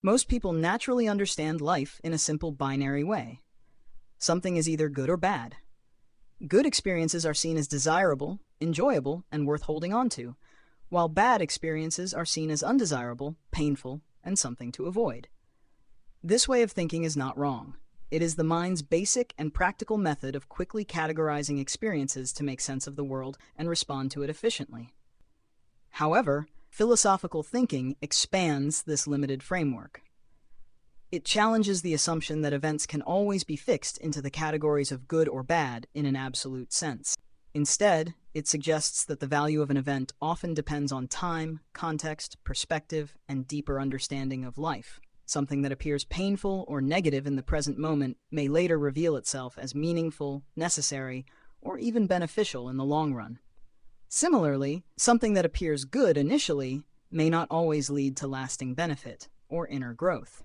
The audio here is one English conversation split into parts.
Most people naturally understand life in a simple binary way. Something is either good or bad. Good experiences are seen as desirable, enjoyable, and worth holding on to, while bad experiences are seen as undesirable, painful, and something to avoid. This way of thinking is not wrong. It is the mind's basic and practical method of quickly categorizing experiences to make sense of the world and respond to it efficiently. However, philosophical thinking expands this limited framework. It challenges the assumption that events can always be fixed into the categories of good or bad in an absolute sense. Instead, it suggests that the value of an event often depends on time, context, perspective, and deeper understanding of life. Something that appears painful or negative in the present moment may later reveal itself as meaningful, necessary, or even beneficial in the long run. Similarly, something that appears good initially may not always lead to lasting benefit or inner growth.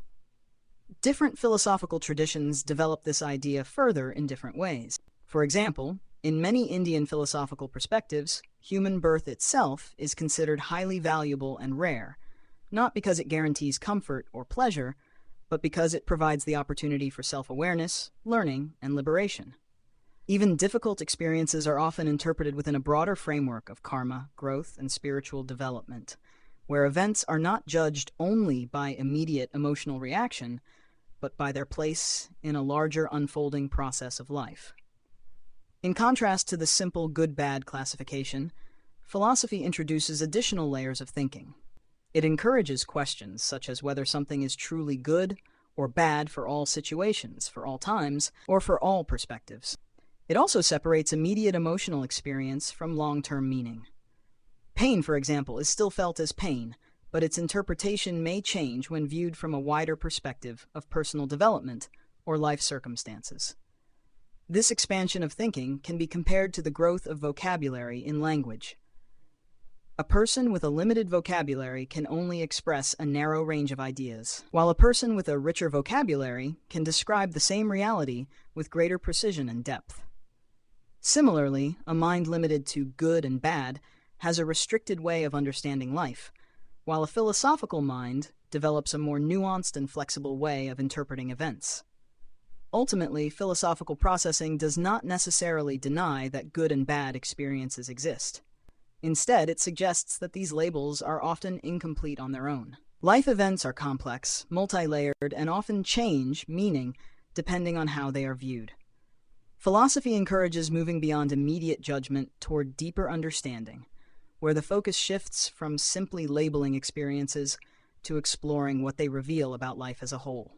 Different philosophical traditions develop this idea further in different ways. For example, in many Indian philosophical perspectives, human birth itself is considered highly valuable and rare, not because it guarantees comfort or pleasure, but because it provides the opportunity for self-awareness, learning, and liberation. Even difficult experiences are often interpreted within a broader framework of karma, growth, and spiritual development, where events are not judged only by immediate emotional reaction, but by their place in a larger unfolding process of life. In contrast to the simple good-bad classification, philosophy introduces additional layers of thinking. It encourages questions such as whether something is truly good or bad for all situations, for all times, or for all perspectives. It also separates immediate emotional experience from long-term meaning. Pain, for example, is still felt as pain, but its interpretation may change when viewed from a wider perspective of personal development or life circumstances. This expansion of thinking can be compared to the growth of vocabulary in language. A person with a limited vocabulary can only express a narrow range of ideas, while a person with a richer vocabulary can describe the same reality with greater precision and depth. Similarly, a mind limited to good and bad has a restricted way of understanding life, while a philosophical mind develops a more nuanced and flexible way of interpreting events. Ultimately, philosophical processing does not necessarily deny that good and bad experiences exist. Instead, it suggests that these labels are often incomplete on their own. Life events are complex, multi-layered, and often change meaning depending on how they are viewed. Philosophy encourages moving beyond immediate judgment toward deeper understanding, where the focus shifts from simply labeling experiences to exploring what they reveal about life as a whole.